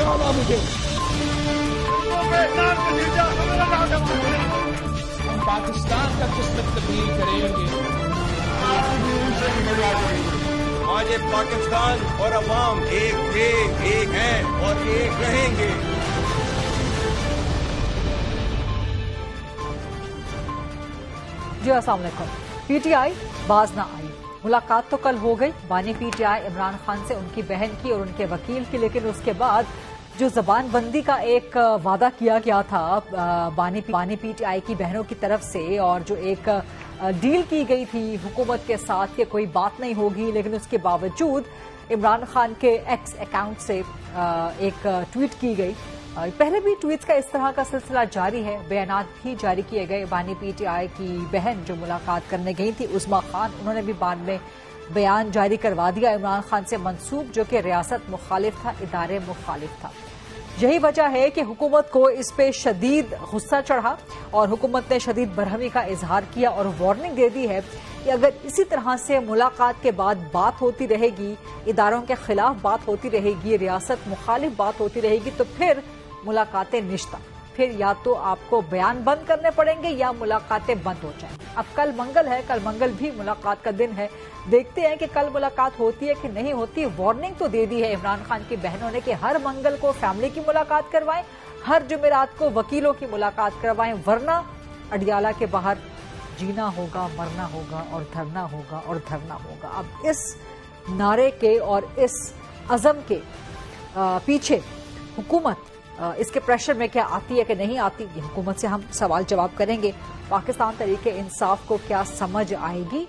बचाना मुझे। हम पाकिस्तान का किस्मत तब्दील करेंगे। आज ये पाकिस्तान और अवाम एक थे, एक हैं और एक रहेंगे। जी अस्सलाम वालेकुम। पीटीआई बाज ना आई। मुलाकात तो कल हो गई बानी पीटीआई इमरान खान से, उनकी बहन की और उनके वकील की, लेकिन उसके बाद जो जबानबंदी का एक वादा किया गया था बानी पीटीआई की बहनों की तरफ से, और जो एक डील की गई थी हुकूमत के साथ कि कोई बात नहीं होगी, लेकिन उसके बावजूद इमरान खान के एक्स अकाउंट से एक ट्वीट की गई। पहले भी ट्वीट्स का इस तरह का सिलसिला जारी है, बयानात भी जारी किए गए। बानी पीटीआई की बहन जो मुलाकात करने गई थी उस्मा खान, उन्होंने भी बाद में बयान जारी करवा दिया इमरान खान से मंसूब, जो कि रियासत मुखालिफ था, इदारे मुखालिफ था। यही वजह है कि हुकूमत को इस पे शदीद गुस्सा चढ़ा और हुकूमत ने शदीद बरहमी का इजहार किया और वार्निंग दे दी है कि अगर इसी तरह से मुलाकात के बाद बात होती रहेगी, इदारों के खिलाफ बात होती रहेगी, रियासत मुखालिफ बात होती रहेगी, तो फिर मुलाकातें निश्ता, फिर या तो आपको बयान बंद करने पड़ेंगे या मुलाकातें बंद हो जाएंगी। अब कल मंगल है, कल मंगल भी मुलाकात का दिन है, देखते हैं कि कल मुलाकात होती है कि नहीं होती। वार्निंग तो दे दी है इमरान खान की बहनों ने कि हर मंगल को फैमिली की मुलाकात करवाएं, हर जुमेरात को वकीलों की मुलाकात करवाएं, वरना अडियाला के बाहर जीना होगा, मरना होगा और धरना होगा और धरना होगा। अब इस नारे के और इस अज़म के पीछे हुकूमत इसके प्रेशर में क्या आती है कि नहीं आती, ये हुकूमत से हम सवाल जवाब करेंगे। पाकिस्तान तरीके इंसाफ को क्या समझ आएगी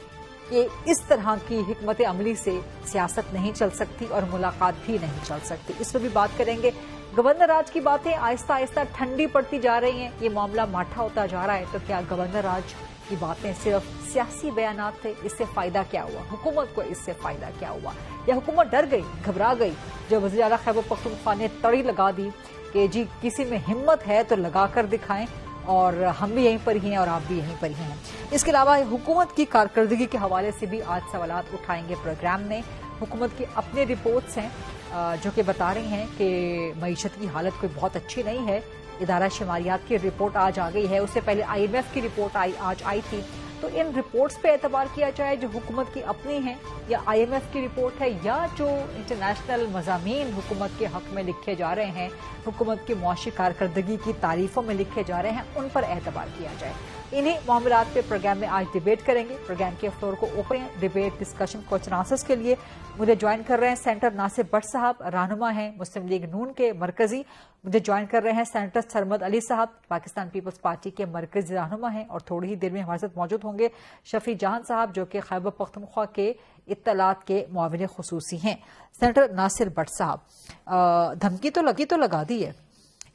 कि इस तरह की हिकमत अमली से सियासत नहीं चल सकती और मुलाकात भी नहीं चल सकती, इस पर भी बात करेंगे। गवर्नर राज की बातें आहिस्ता आहिस्ता ठंडी पड़ती जा रही हैं, ये मामला माठा होता जा रहा है, तो क्या गवर्नर राज की बातें सिर्फ सियासी बयानात थे? इससे फायदा क्या हुआ हुकूमत को? इससे फायदा क्या हुआ? या हुकूमत डर गई, घबरा गई जब वज़ीर आला खैबर पख्तूनख्वा ने तड़ी लगा दी कि जी किसी में हिम्मत है तो लगा कर दिखाएं, और हम भी यहीं पर ही हैं और आप भी यहीं पर ही हैं। इसके अलावा हुकूमत की कारकर्दगी के हवाले से भी आज सवालात उठाएंगे प्रोग्राम में। हुकूमत की अपनी रिपोर्ट्स हैं जो कि बता रही हैं कि मईशत की हालत कोई बहुत अच्छी नहीं है। इदारा शुमारियात की रिपोर्ट आज आ गई है, उससे पहले IMF की रिपोर्ट आज आई थी। तो इन रिपोर्ट्स पे एतबार किया जाए जो हुकूमत की अपनी है, या IMF की रिपोर्ट है, या जो इंटरनेशनल मज़ामीन हुकूमत के हक में लिखे जा रहे हैं, हुकूमत की मुआशी कारकर्दगी की तारीफों में लिखे जा रहे हैं, उन पर एतबार किया जाए। इन्हीं मामलात पे प्रोग्राम में आज डिबेट करेंगे। प्रोग्राम के फ्लोर को ओपन है डिबेट डिस्कशन क्वेश्चन आंसर्स के लिए। मुझे ज्वाइन कर रहे हैं सेनेटर नासिर भट्ट साहब, रहनुमा हैं मुस्लिम लीग नून के मरकजी। मुझे ज्वाइन कर रहे हैं सेनेटर सरमद अली साहब, पाकिस्तान पीपल्स पार्टी के मरकजी रहनुमा हैं, और थोड़ी ही देर में हमारे साथ मौजूद होंगे शफी जहान साहब जो कि खैबर पख्तूनख्वा के इत्तलात के मुआविन खुसूसी हैं। सेनेटर नासिर भट्ट साहब, धमकी तो लगा दी है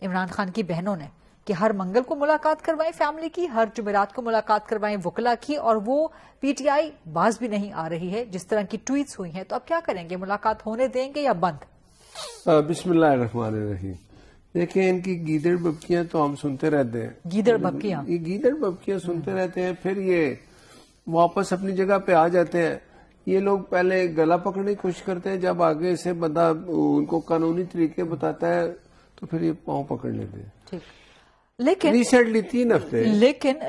इमरान खान की बहनों ने कि हर मंगल को मुलाकात करवाएं फैमिली की, हर जुमेरात को मुलाकात करवाएं वकला की, और वो पीटीआई बाज भी नहीं आ रही है जिस तरह की ट्वीट्स हुई हैं। तो अब क्या करेंगे, मुलाकात होने देंगे या बंद? बिस्मिल्लाहिर्रहमानिर्रहीम। देखिए, इनकी गीदड़ बबकियां तो हम सुनते रहते हैं, गीदड़ बबकियां सुनते रहते हैं, फिर ये वापस अपनी जगह पे आ जाते हैं। ये लोग पहले गला पकड़ने की कोशिश करते हैं, जब आगे से बंदा उनको कानूनी तरीके बताता है तो फिर ये पांव पकड़ लेते हैं। ठीक, लेकिन रिसेंटली 3 हफ्ते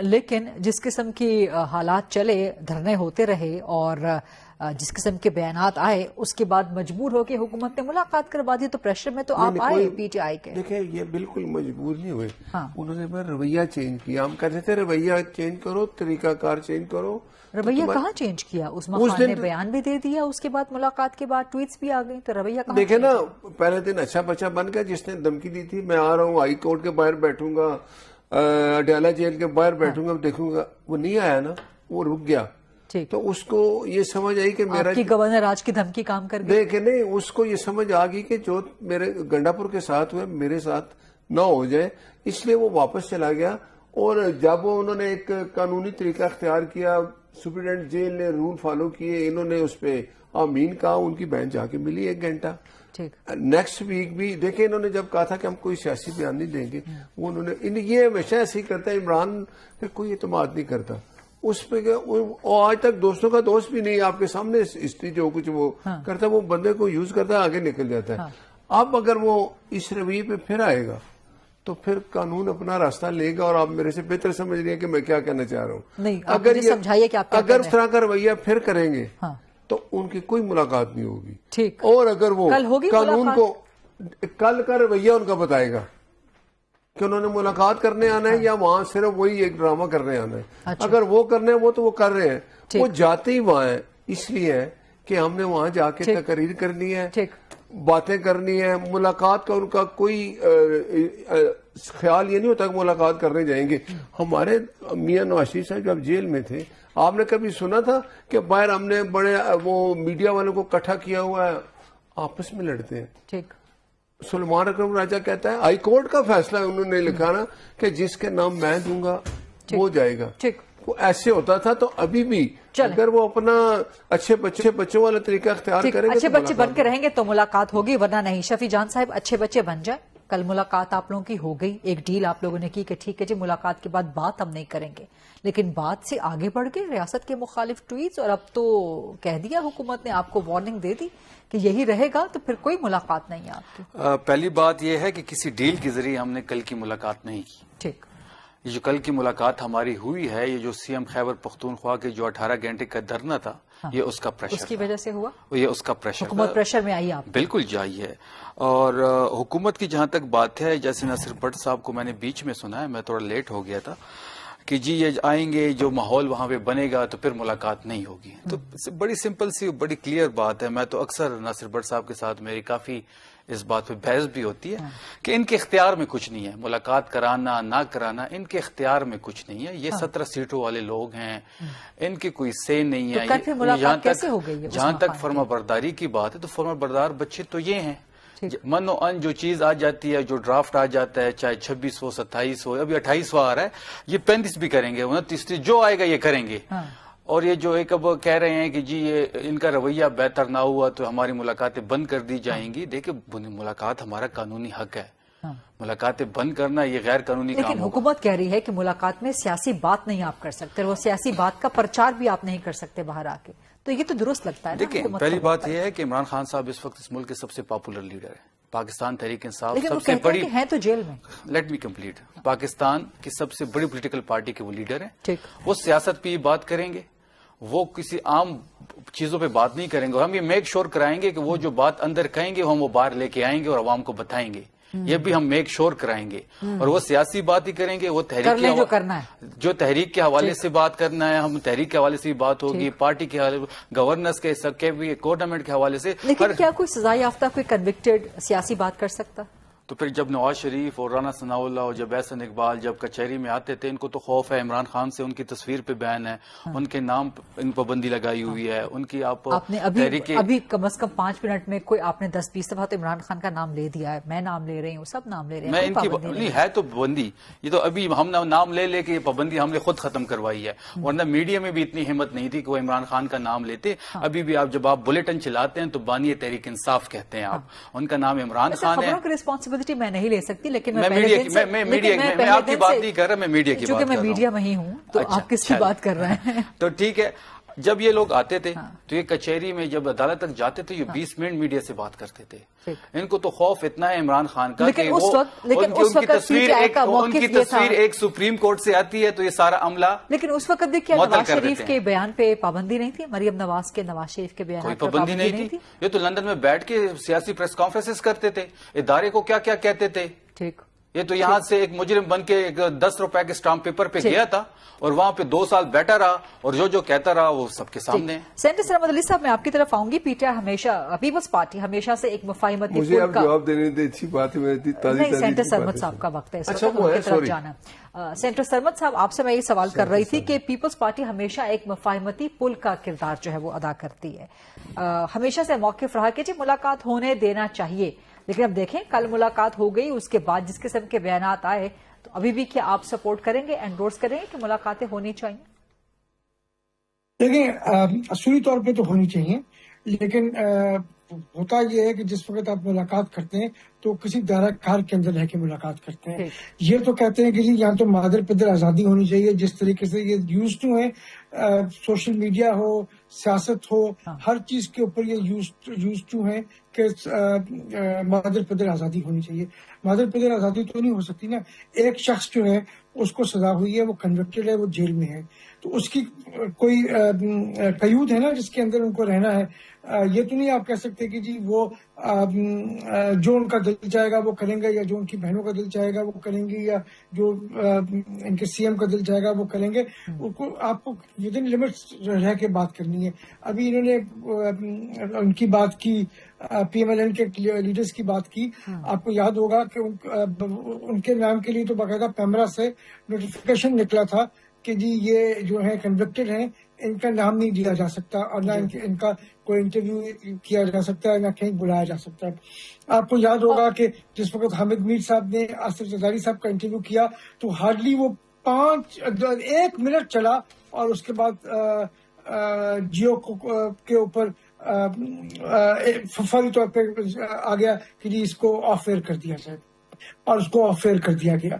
लेकिन जिस किस्म की हालात चले, धरने होते रहे और जिस किस्म के बयानात आए, उसके बाद मजबूर होकर हुकूमत ने मुलाकात करवा दी, तो प्रेशर में तो आप आए पीटीआई के। देखिए, ये बिल्कुल मजबूर नहीं हुए। हाँ। उन्होंने रवैया चेंज किया। हम कहते थे रवैया चेंज करो, तरीकाकार चेंज करो। रवैया कहाँ चेंज किया? उस्मा खान ने बयान भी दे दिया, उसके बाद मुलाकात के बाद ट्वीट्स भी आ गई, तो रवैया कहाँ? देखे ना, पहले दिन अच्छा बच्चा बन गया जिसने धमकी दी थी, मैं आ रहा हूँ, हाई कोर्ट के बाहर बैठूंगा, अडियाला जेल के बाहर बैठूंगा, देखूंगा, वो नहीं आया ना, वो रुक गया। ठीक, तो उसको ये समझ आई कि मेरा गवर्नर राज की धमकी काम कर गई। देखे नहीं, उसको ये समझ आ गई कि जो मेरे गंडापुर के साथ हुए मेरे साथ न हो जाए, इसलिए वो वापस चला गया। और जब वो उन्होंने एक कानूनी तरीका अख्तियार किया, सुप्रीडेंट जेल ने रूल फॉलो किए, इन्होंने उस पर आमीन कहा, उनकी बहन जाके मिली 1 घंटा। ठीक, नेक्स्ट वीक भी देखे, इन्होंने जब कहा था कि हम कोई सियासी बयान नहीं देंगे, वो उन्होंने ये हमेशा ऐसे ही करता है। इमरान पे कोई एतमाद नहीं करता उस पे, और आज तक दोस्तों का दोस्त भी नहीं। आपके सामने हिस्ट्री जो कुछ वो करता है, वो बंदे को यूज करता है, आगे निकल जाता है। اب اگر وہ اس رویے پہ پھر آئے گا تو پھر قانون اپنا راستہ لے گا، اور آپ میرے سے بہتر سمجھ رہی ہیں کہ میں کیا کہنا چاہ رہا ہوں. نہیں، آپ مجھے سمجھائیے کہ آپ کیا اگر اس طرح کا رویہ پھر کریں گے ہاں تو ان کی کوئی ملاقات نہیں ہوگی. ٹھیک. اور اگر وہ کل ہوگی قانون ملاقات؟ کو کل کا رویہ ان کا بتائے گا کہ انہوں نے ملاقات کرنے آنا ہے یا وہاں صرف وہی ایک ڈرامہ کرنے آنا ہے. اچھا. اگر وہ کرنے ہیں وہ تو وہ کر رہے ہیں. ٹھیک. وہ جاتے ہی وہاں ہیں اس لیے ہے کہ ہم نے وہاں جا کے تقریر کرنی ہے، ٹھیک، باتیں کرنی ہے. ملاقات کا ان کا کوئی خیال یہ نہیں ہوتا کہ ملاقات کرنے جائیں گے. ہمارے میاں نواز شریف صاحب جب جیل میں تھے آپ نے کبھی سنا تھا کہ باہر ہم نے بڑے وہ میڈیا والوں کو اکٹھا کیا ہوا ہے آپس میں لڑتے ہیں؟ ٹھیک. سلمان اکرم راجہ کہتا ہے ہائی کورٹ کا فیصلہ انہوں نے لکھا نا کہ جس کے نام میں دوں گا وہ جائے گا. ٹھیک. وہ ایسے ہوتا تھا تو ابھی بھی اگر وہ اپنا اچھے بچوں والا طریقہ اختیار کریں گے، اچھے بچے بن کے رہیں گے تو ملاقات ہوگی، ورنہ نہیں. شفیع جان صاحب اچھے بچے بن جائیں. کل ملاقات آپ لوگوں کی ہو گئی، ایک ڈیل آپ لوگوں نے کی کہ ٹھیک ہے جی ملاقات کے بعد بات ہم نہیں کریں گے، لیکن بات سے آگے بڑھ گئے، ریاست کے مخالف ٹویٹس، اور اب تو کہہ دیا حکومت نے، آپ کو وارننگ دے دی کہ یہی رہے گا تو پھر کوئی ملاقات نہیں ہے آپ کی. پہلی بات یہ ہے کہ کسی ڈیل کے ذریعے ہم نے کل کی ملاقات نہیں کی. ٹھیک. یہ جو کل کی ملاقات ہماری ہوئی ہے، یہ جو سی ایم خیبر پختونخوا کے جو 18 گھنٹے کا دھرنا تھا، یہ اس کا پریشر، اس کی وجہ سے ہوا، یہ اس کا پریشر، حکومت پریشر میں آئی آپ. بالکل جائی ہے. اور حکومت کی جہاں تک بات ہے، جیسے ناصر بٹ صاحب کو میں نے بیچ میں سنا ہے، میں تھوڑا لیٹ ہو گیا تھا، کہ جی یہ آئیں گے، جو ماحول وہاں پہ بنے گا تو پھر ملاقات نہیں ہوگی. تو بڑی سمپل سی بڑی کلیئر بات ہے. میں تو اکثر ناصر بٹ صاحب کے ساتھ میری کافی اس بات پہ بحث بھی ہوتی ہے کہ ان کے اختیار میں کچھ نہیں ہے، ملاقات کرانا نہ کرانا ان کے اختیار میں کچھ نہیں ہے. یہ 17 سیٹوں والے لوگ ہیں، ان کی کوئی سے نہیں ہے. جہاں تک فرما برداری کی بات ہے تو فرما بردار بچے تو یہ ہیں، من و ان جو چیز آ جاتی ہے، جو ڈرافٹ آ جاتا ہے، چاہے 26 ہو 27 ہو، ابھی 28واں آ رہا ہے، یہ 35 بھی کریں گے، 29 جو آئے گا یہ کریں گے. اور یہ جو ایک اب کہہ رہے ہیں کہ جی یہ ان کا رویہ بہتر نہ ہوا تو ہماری ملاقاتیں بند کر دی جائیں گی. دیکھیں ملاقات ہمارا قانونی حق ہے، ملاقاتیں بند کرنا یہ غیر قانونی کام ہوگا. لیکن حکومت کہہ رہی ہے کہ ملاقات میں سیاسی بات نہیں آپ کر سکتے، وہ سیاسی بات کا پرچار بھی آپ نہیں کر سکتے باہر آ کے. تو یہ تو درست لگتا ہے. دیکھیں پہلی بات یہ ہے کہ عمران خان صاحب اس وقت اس ملک کے سب سے پاپولر لیڈر ہیں. پاکستان تحریک انصاف سب سے بڑی ہیں تو جیل میں. Let me complete. پاکستان کی سب سے بڑی پولیٹیکل پارٹی کے وہ لیڈر ہیں. ٹھیک. وہ سیاست پہ بات کریں گے، وہ کسی عام چیزوں پہ بات نہیں کریں گے. اور ہم یہ میک شور کرائیں گے کہ وہ جو بات اندر کہیں گے ہم وہ باہر لے کے آئیں گے اور عوام کو بتائیں گے. یہ بھی ہم میک شور کرائیں گے. اور وہ سیاسی بات ہی کریں گے، وہ جو تحریک کے حوالے سے بات کرنا ہے ہم تحریک کے حوالے سے بھی بات ہوگی، پارٹی کے حوالے، گورننس کے سب کے بھی، گورنمنٹ کے حوالے سے. لیکن کیا کوئی سزا یافتہ کوئی کنوکٹڈ سیاسی بات کر سکتا؟ تو پھر جب نواز شریف اور رانا ثناء اللہ اور جب احسن اقبال جب کچہری میں آتے تھے، ان کو تو خوف ہے عمران خان سے، ان کی تصویر پہ بین ہے، ان کے نام ان پابندی لگائی ہوئی ہے، ان کی آپ نے ابھی کم از کم 5 منٹ میں کوئی آپ نے 10-20 دفعہ تو عمران خان کا نام لے دیا ہے. میں نام لے رہی ہوں، سب نام لے رہے ہیں. میں ان کی نہیں ہے تو پابندی، یہ تو ابھی ہم نام لے لے کے یہ پابندی ہم نے خود ختم کروائی ہے. ورنہ میڈیا میں بھی اتنی ہمت نہیں تھی کہ وہ عمران خان کا نام لیتے. ابھی بھی آپ جب آپ بلیٹن چلاتے ہیں تو بانی تحریک انصاف کہتے ہیں آپ، ان کا نام عمران خان ہے. خبروں کی رسپانسبلٹی میں نہیں لے سکتی، لیکن میں آپ کی بات نہیں کر رہا، میں میڈیا کی بات کر رہا ہوں. چونکہ میں میڈیا میں ہی ہوں تو آپ کس کی بات کر رہے ہیں؟ تو ٹھیک ہے، جب یہ لوگ آتے تھے تو یہ کچہری میں جب عدالت تک جاتے تھے یہ 20 منٹ میڈیا سے بات کرتے تھے. ان کو تو خوف اتنا ہے عمران خان کا کہ ان کی تصویر ایک سپریم کورٹ سے آتی ہے تو یہ سارا عملہ. لیکن اس وقت دیکھیے نواز شریف کے بیان پہ پابندی نہیں تھی، مریم نواز کے نواز شریف کے بیان کوئی پابندی نہیں تھی. یہ تو لندن میں بیٹھ کے سیاسی پریس کانفرنسز کرتے تھے، ادارے کو کیا کیا کہتے تھے. ٹھیک. یہ تو یہاں سے ایک مجرم بن کے 10 روپے کے اسٹامپ پیپر پہ گیا تھا اور وہاں پہ 2 سال بیٹھا رہا اور جو کہتا رہا وہ سب کے سامنے. سینٹر سرمد علی صاحب میں آپ کی طرف آؤں گی. پی ٹی آئی ہمیشہ، پیپلز پارٹی ہمیشہ سے ایک مفاہمتی مجھے اب جواب دینے دے اچھی بات ہے. نہیں، سینٹر سرمد صاحب کا وقت ہے، طرف جانا. سینٹر سرمد صاحب آپ سے میں یہ سوال کر رہی تھی کہ پیپلز پارٹی ہمیشہ ایک مفاہمتی پل کا کردار جو ہے وہ ادا کرتی ہے، ہمیشہ سے موقف رہا کہ جی ملاقات ہونے دینا چاہیے. لیکن اب دیکھیں کل ملاقات ہو گئی، اس کے بعد جس قسم کے بیانات آئے تو ابھی بھی کیا آپ سپورٹ کریں گے، انڈورس کریں گے کہ ملاقاتیں ہونی چاہیے؟ دیکھیں اصولی طور پہ تو ہونی چاہیے، لیکن ہوتا یہ ہے کہ جس وقت آپ ملاقات کرتے ہیں تو کسی دائرہ کار کے اندر رہ کے ملاقات کرتے ہیں. یہ تو کہتے ہیں کہ جی یہاں تو مادر پدر آزادی ہونی چاہیے، جس طریقے سے یہ یوز ٹو ہے سوشل میڈیا ہو सियासत हो, हर चीज के ऊपर ये यूज टू हैं कि मादर पदर आजादी होनी चाहिए। मादर पदर आजादी तो नहीं हो सकती ना। एक शख्स जो है उसको सजा हुई है, वो कन्विक्टेड है, वो जेल में है, तो उसकी कोई कयूद है ना जिसके अंदर उनको रहना है। ये तो नहीं आप कह सकते कि जी वो जो उनका दिल चाहेगा वो करेंगे, या जो उनकी बहनों का दिल चाहेगा वो करेंगी, या जो इनके सीएम का दिल चाहेगा वो करेंगे। उनको आपको विद इन लिमिट्स रह के बात करनी है। अभी इन्होंने उनकी बात की, PMLN के लीडर्स की बात की। आपको याद होगा कि उनके नाम के लिए तो बाकायदा पैमरा से नोटिफिकेशन निकला था कि जी ये जो है कन्विक्टेड हैं, इनका नाम नहीं दिया जा सकता और ना इनका कोई इंटरव्यू किया जा सकता है, ना कहीं बुलाया जा सकता है। आपको याद होगा कि जिस वक्त हामिद मीर साहब ने आसिफ जरदारी साहब का इंटरव्यू किया तो हार्डली वो 1 मिनट चला और उसके बाद जियो के ऊपर फौरी तौर पे आ गया कि जी इसको ऑफ एयर कर दिया जाए, और उसको ऑफ एयर कर दिया गया।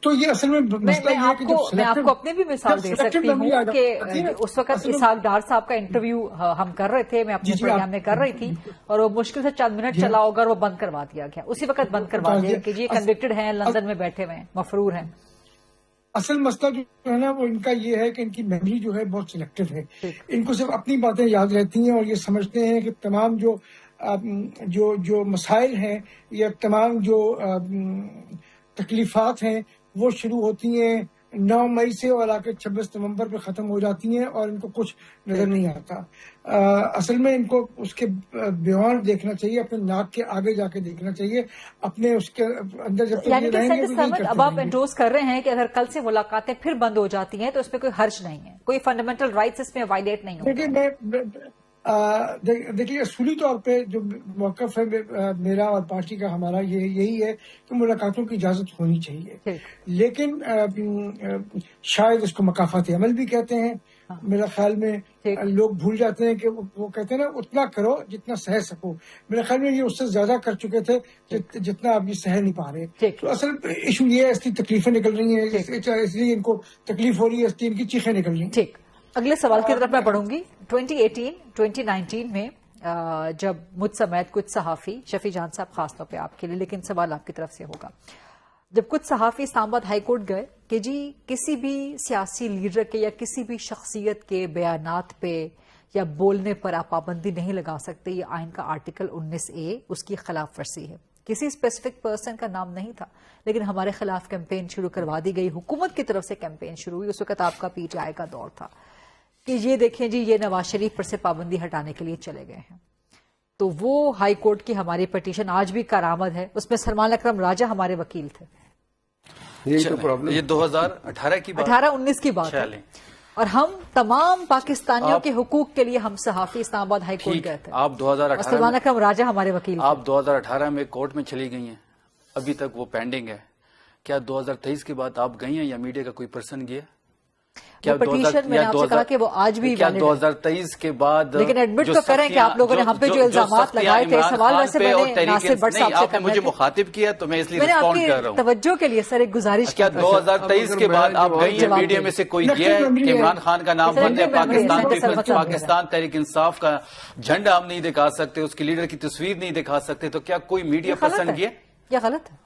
तो ये असल में मसला ये है कि मैं आपको अपनी भी मिसाल दे सकती हूँ कि उस वक्त इसहाक डार साहब का इंटरव्यू हम कर रहे थे, मैं अपने प्रोग्राम में कर रही थी, और वो मुश्किल से चंद मिनट चला होगा और वो बंद करवा दिया गया, उसी वक्त बंद करवा दिया कि जी कन्विक्टेड हैं, लंदन में बैठे हुए हैं, मफरूर हैं। असल मसला जो है ना वो इनका ये है कि इनकी मेमोरी जो है बहुत सिलेक्टिव है। इनको सिर्फ अपनी बातें याद रहती हैं और ये समझते हैं कि तमाम जो मसाइल हैं या तमाम जो तकलीफात हैं वो शुरू होती हैं 9 मई से और आकर 26 नवंबर पे खत्म हो जाती हैं और इनको कुछ नजर नहीं आता। असल में इनको उसके बियॉन्ड देखना चाहिए, अपने नाक के आगे जाके देखना चाहिए, अपने उसके अंदर जब तक ये रहेंगे। अब आप एंडोर्स कर रहे हैं कि अगर कल से मुलाकातें फिर बंद हो जाती हैं तो इसमें कोई हर्ज नहीं है, कोई फंडामेंटल राइट्स इसमें वायलेट नहीं होगा। देखिए असूली तौर पे जो मौक़िफ़ है मेरा और पार्टी का हमारा यही है कि मुलाकातों की इजाजत होनी चाहिए, लेकिन शायद इसको मकाफ़ात अमल भी कहते हैं। मेरा ख्याल में लोग भूल जाते हैं कि वो कहते हैं ना उतना करो जितना सह सको। मेरे ख्याल में ये उससे ज्यादा कर चुके थे जितना आप ये सह नहीं पा रहे। तो असल इशू ये है, इसलिए तकलीफें निकल रही हैं, इसलिए इनको तकलीफ हो रही है, इसलिए इनकी चीखें निकल रही हैं। ठीक, अगले सवाल की तरफ मैं बढ़ूंगी। 2018-2019 में जब मुझ समेत कुछ सहाफ़ी, शफी जान साहब खासतौर पे आपके लिए, लेकिन सवाल आपकी तरफ से होगा, जब कुछ सहाफ़ी इस्लामाबाद हाईकोर्ट गए कि जी किसी भी सियासी लीडर के या किसी भी शख्सियत के बयानात पे या बोलने पर आप पाबंदी नहीं लगा सकते, ये आइन का आर्टिकल 19A उसकी खिलाफ वर्जी है। किसी स्पेसिफिक पर्सन का नाम नहीं था, लेकिन हमारे खिलाफ कैंपेन शुरू करवा दी गई, हुकूमत की तरफ से कैंपेन शुरू हुई। उस वक्त आपका PTI का दौर था कि ये देखें जी ये नवाज शरीफ पर से पाबंदी हटाने के लिए चले गए हैं। तो वो हाई कोर्ट की हमारी पिटीशन आज भी कारआमद है, उसमें सलमान अकरम राजा हमारे वकील थे। यही तो प्रॉब्लम, ये 2018 की बात, 18-19 की बात है, और हम तमाम पाकिस्तानियों के हुकूक के लिए हम सहाफ़ी इस्लामाबाद हाई कोर्ट गए थे। आप 2018 सलमान अकरम राजा हमारे वकील थे। आप 2018 में कोर्ट में चली गई हैं, अभी तक वो पेंडिंग है। क्या 2023 के बाद आप गई हैं या मीडिया का कोई पर्सन गया? क्या पिटीशन में आपसे कहा कि वो आज भी क्या 2023 के बाद, लेकिन एडमिट तो करें कि आप लोगों ने हम पे जो इल्जामात लगाए थे, सवाल वैसे मैंने नासिर भट्ट साहब से मुझे मुखातिब किया तो मैं इसलिए रिस्पॉन्ड कर रहा हूँ। तवज्जो के लिए सर एक गुजारिश, क्या 2023 के बाद आप गई हैं, मीडिया में से कोई गया है कि इमरान खान का नाम बंद है, पाकिस्तान तहरीक इंसाफ का झंडा हम नहीं दिखा सकते, उसकी लीडर की तस्वीर नहीं दिखा सकते, तो क्या कोई मीडिया पर्सन गया? क्या गलत है?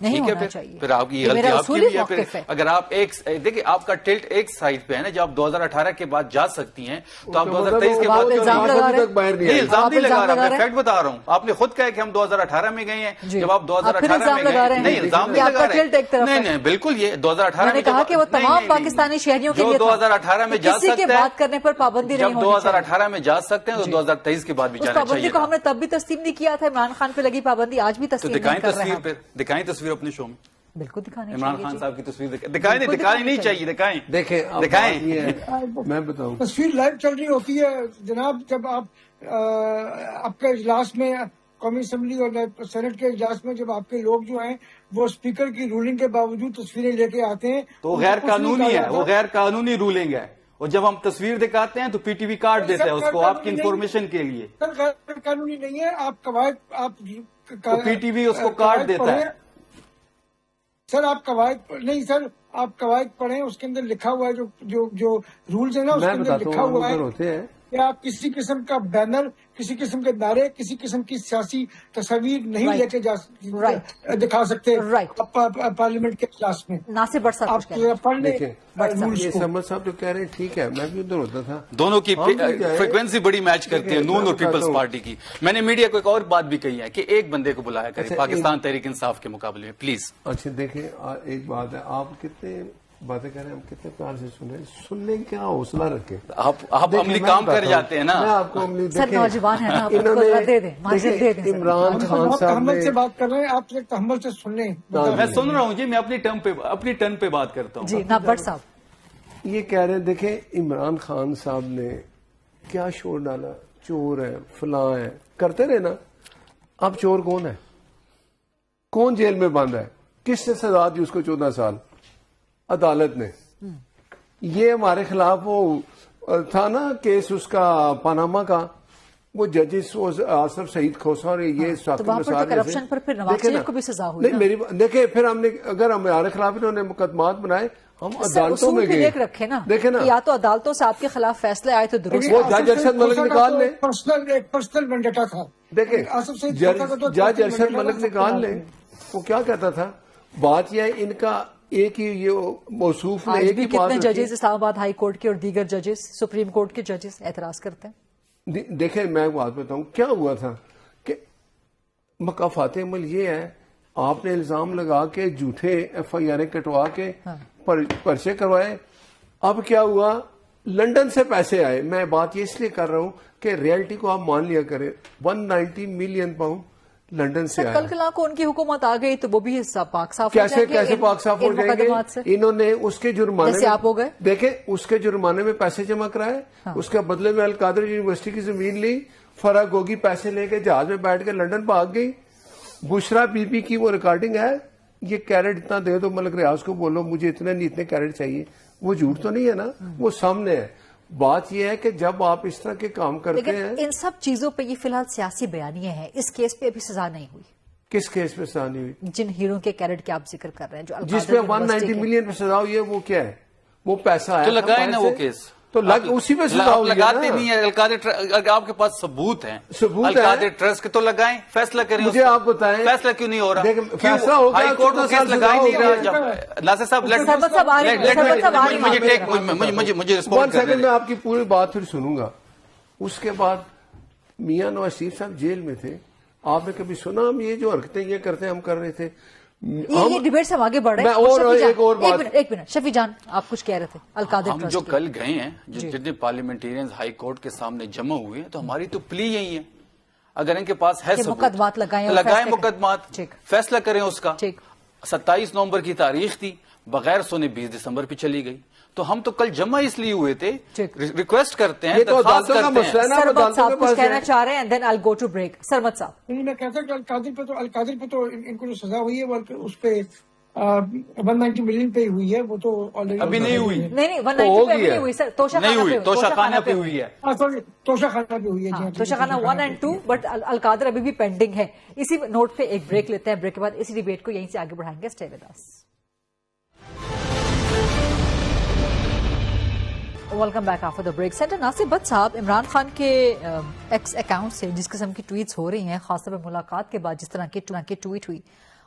नहीं होना चाहिए। फिर आपकी गलती आपकी भी है। फिर अगर आप देखिए आपका टिल्ट एक साइड पे है ना, जब आप 2018 के बाद जा सकती हैं तो आप 2023 के बाद इल्जाम नहीं लगा रहा, मैं फैक्ट बता रहा हूँ। आपने खुद कहा कि हम 2018 में गए हैं, जब आप 2018 में गए नहीं इल्जाम नहीं लगा रहे, नहीं बिल्कुल ये 2018 में कहा कि वो तमाम पाकिस्तानी शहरियों के लिए 2018 में जा सकते हैं, बात करने पर पाबंदी नहीं होनी चाहिए। 2018 में जा सकते हैं तो 2023 के बाद भी जाना चाहिए। पाबंदी को हमने तब भी तस्लीम नहीं किया था, इमरान खान पे लगी पाबंदी आज भी तस्लीम नहीं कर रहे हैं। दिखाएं तस्वीर अपने शो में, बिल्कुल दिखाने, इमरान खान साहब की तस्वीर दिखानी नहीं चाहिए, देखें मैं बताऊं, तस्वीर लाइव चल रही होती है जनाब। जब आप आपके इजलास में, कौमी असम्बली और सेनेट के इजलास में, जब आपके लोग जो हैं वो स्पीकर की रूलिंग के बावजूद तस्वीरें लेके आते हैं तो गैर कानूनी है, वो गैर कानूनी रूलिंग है। और जब हम तस्वीर दिखाते हैं तो PTV कार्ड देता है उसको आपकी इंफॉर्मेशन के लिए। सर गैर कानूनी नहीं है, आप कवायद आप PTV उसको कार्ड देता है। सर आप कवायद नहीं, सर آپ قواعد پڑھیں, اس کے اندر لکھا ہوا ہے جو رولز ہے نا, اس کے میں اندر بتاتا لکھا ہوں ہوا ہے ادھر ہوتے ہیں کہ آپ کسی قسم کا بینر, کسی قسم کے نعرے, کسی قسم کی سیاسی تصاویر نہیں لے کے دکھا سکتے پارلیمنٹ کے اجلاس میں. ناصر بٹ صاحب آپ پڑھ لیں دیکھیں رولز یہ کو. سمجھ صاحب جو کہہ رہے ہیں ٹھیک ہے, میں بھی ادھر ہوتا تھا. دونوں کی ہم بھی کیا ہے؟ فریکوینسی بڑی میچ کرتی ہے نون اور پیپلز پارٹی کی. میں نے میڈیا کو ایک اور بات بھی کہی ہے کہ ایک بندے کو بلایا کرے پاکستان تحریک انصاف کے مقابلے میں پلیز. اچھا دیکھیں ایک بات ہے, آپ کتنے باتیں کر رہے ہیں, ہم کتنے پیار سے سننے کی کیا حوصلہ رکھیں. آپ عملی کام کر جاتے ہیں نا. میں آپ کو عملی سر نوجوان ہے نا, آپ ان کو دے دیں, معذرت دے دیں سر. عمران خان بہت صاحب تحمل نے سے بات کر رہے ہیں آپ, تحمل سے سن لیں. میں سن رہا ہوں جی, میں اپنی ٹرن پہ بات کرتا ہوں. جی ناصر بٹ صاحب یہ کہہ رہے ہیں دیکھیں عمران خان صاحب نے کیا شور ڈالا, چور ہے فلاں ہے, کرتے رہے نا. اب چور کون ہے, کون جیل میں بند ہے, کس نے سزا دی اس کو 14 سال عدالت نے. یہ ہمارے خلاف وہ تھا نا کیس اس کا پاناما کا, وہ ججز آصف سعید کھوسا اور یہ تو وہاں پر تو کرپشن پر پھر نواز شریف کو بھی سزا ہوئی. نہیں میری دیکھیں, پھر ہم نے اگر ہمارے خلاف انہوں نے مقدمات بنائے, ہم عدالتوں میں گئے. رکھے نا, دیکھیں نا, یا تو عدالتوں سے آپ کے خلاف فیصلے آئے تو درست. وہ جج ارشد ملک نکال لیں. ایک پرسنل وینڈیٹا تھا. دیکھیں جج ارشد ملک نکال لیں, وہ کیا کہتا تھا. بات یہ ہے ان کا ایک ہی یہ موصوف نے ایک ہی بات کتنے ججز اسلام آباد ہائی کورٹ کے اور دیگر ججز سپریم کورٹ کے ججز اعتراض کرتے ہیں. دیکھیں میں بات بتاؤں کیا ہوا تھا کہ مکافات عمل یہ ہے, آپ نے الزام لگا کے جھوٹے ایف آئی آر کٹوا کے پرچے کروائے. اب کیا ہوا, لندن سے پیسے آئے. میں بات یہ اس لیے کر رہا ہوں کہ ریئلٹی کو آپ مان لیا کریں. 190 ملین پاؤنڈ لندن سے آیا. کل کلا کو ان کی حکومت آ گئی تو وہ بھی پاک صاف کیسے پاک صاف ہو جائیں گے. انہوں نے اس کے جرمانے جیسے آپ ہو گئے, دیکھیں اس کے جرمانے میں پیسے جمع کرائے, اس کے بدلے میں القادر یونیورسٹی کی زمین لی, فرا گوگی پیسے لے کے جہاز میں بیٹھ کے لندن بھاگ گئی. بشرا بی پی کی وہ ریکارڈنگ ہے, یہ کیرٹ اتنا دے دو ملک ریاض کو, بولو مجھے اتنے نہیں اتنے کیرٹ چاہیے. وہ جھوٹ تو نہیں ہے نا, وہ سامنے ہے. بات یہ ہے کہ جب آپ اس طرح کے کام کرتے ہیں. ان سب چیزوں پہ یہ فی الحال سیاسی بیانیاں ہیں. اس کیس پہ ابھی سزا نہیں ہوئی. کس کیس پہ سزا نہیں ہوئی؟ جن ہیروں کے کیرٹ کے آپ ذکر کر رہے ہیں, جو جس پہ 190 ملین پہ سزا ہوئی ہے, وہ کیا ہے, وہ پیسہ ہے تو لگائے نا وہ کیس, تو اسی پہ سزا ہوئی ہے. لگاتے نہیں ہیں القادر, آپ کے پاس ثبوت ہیں القادر ٹرسٹ کے, تو لگائیں, فیصلہ کریں. مجھے آپ بتائیں فیصلہ کیوں نہیں ہو رہا, فیصلہ ہو گیا, ہائی کورٹ کو کیس لگا ہی نہیں رہا. ناصر صاحب مجھے رسپونڈ کرنے میں آپ کی پوری بات پھر سنوں گا. اس کے بعد میاں نواز شریف صاحب جیل میں تھے. آپ نے کبھی سنا ہم یہ جو حرکتیں یہ کرتے ہیں ہم کر رہے تھے؟ یہ ڈیبیٹ سے ہم آگے بڑھ رہے ہیں. ایک منٹ شفیع جان, آپ کچھ کہہ رہے تھے القادر ہم جو کل گئے ہیں, جتنے پارلیمنٹیرینز ہائی کورٹ کے سامنے جمع ہوئے ہیں, تو ہماری تو پلی یہی ہے, اگر ان کے پاس ہے مقدمات لگائیں مقدمات, فیصلہ کریں اس کا. 27 نومبر کی تاریخ تھی, بغیر سنے 20 دسمبر پہ چلی گئی. تو ہم تو کل جمع اس لیے ہوئے تھے, ریکویسٹ کرتے ہیں, درخواست کرتے ہیں. سرمد صاحب کچھ کہنا چاہ رہے ہیں, and then I go to break. Sarmad صاحب, میں کہتا کہ القادر پہ تو ان کو جو سزا ہوئی ہے وہ اس پہ 190 ملین پہ ہوئی ہے, وہ تو ابھی نہیں ہوئی. نہیں 190 پہ نہیں ہوئی سر, توشہ خانہ پہ ہوئی ہے. توشہ خانہ پہ ہوئی ہے. توشہ خانہ 1 اور 2, بٹ القادر ابھی بھی پینڈنگ ہے. اسی نوٹ پہ ایک بریک لیتے ہیں, بریک کے بعد اسی ڈیبیٹ کو یہیں سے آگے بڑھائیں گے. Stay with us. Welcome back after the break. Senator Nasir Butt صاحب, عمران خان کے ایکس اکاؤنٹ سے جس قسم کی ٹویٹس ہو رہی ہیں, خاص طور پہ ملاقات کے بعد جس طرح کی ٹویٹ ہوئی,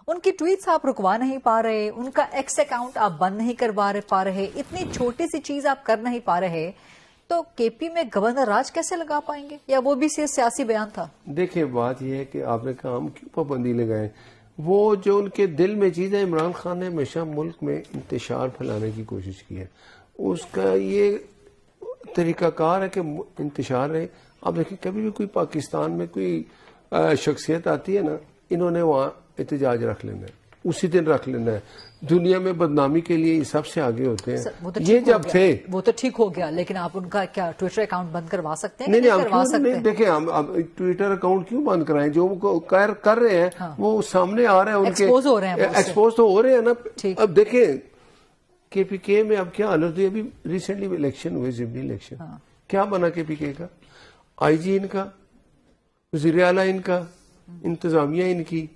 ان کی ٹویٹس آپ رکوا نہیں پا رہے, ان کا ایکس اکاؤنٹ آپ بند نہیں کروا پا رہے, اتنی چھوٹی سی چیز آپ کر نہیں پا رہے, تو کے پی میں گورنر راج کیسے لگا پائیں گے, یا وہ بھی سیاسی بیان تھا؟ دیکھیں بات یہ ہے کہ آپ نے کام کیوں پابندی لگائے, وہ جو ان کے دل میں چیز ہے, عمران خان نے ہمیشہ ملک میں انتشار پھیلانے کی کوشش کی ہے. اس کا یہ طریقہ کار ہے کہ انتشار رہے. آپ دیکھیں کبھی بھی کوئی پاکستان میں کوئی شخصیت آتی ہے نا, انہوں نے وہاں احتجاج رکھ لینا ہے, اسی دن رکھ لینا ہے. دنیا میں بدنامی کے لیے یہ سب سے آگے ہوتے ہیں. یہ جب تھے وہ تو ٹھیک ہو گیا, لیکن آپ ان کا کیا ٹویٹر اکاؤنٹ بند کروا سکتے ہیں؟ نہیں, دیکھیں ہم ٹویٹر اکاؤنٹ کیوں بند کرائیں, جو کر رہے ہیں وہ سامنے آ رہے ہیں, ان کے ایکسپوز تو ہو رہے ہیں نا. اب دیکھیں کے پی کے میں اب کیا حالت ہوئی, ابھی ریسنٹلی الیکشن ہوئے, ضمنی الیکشن, کیا بنا کے پی کے کا, آئی جی ان کا, وزیر اعلیٰ ان کا, انتظامیہ ان کی,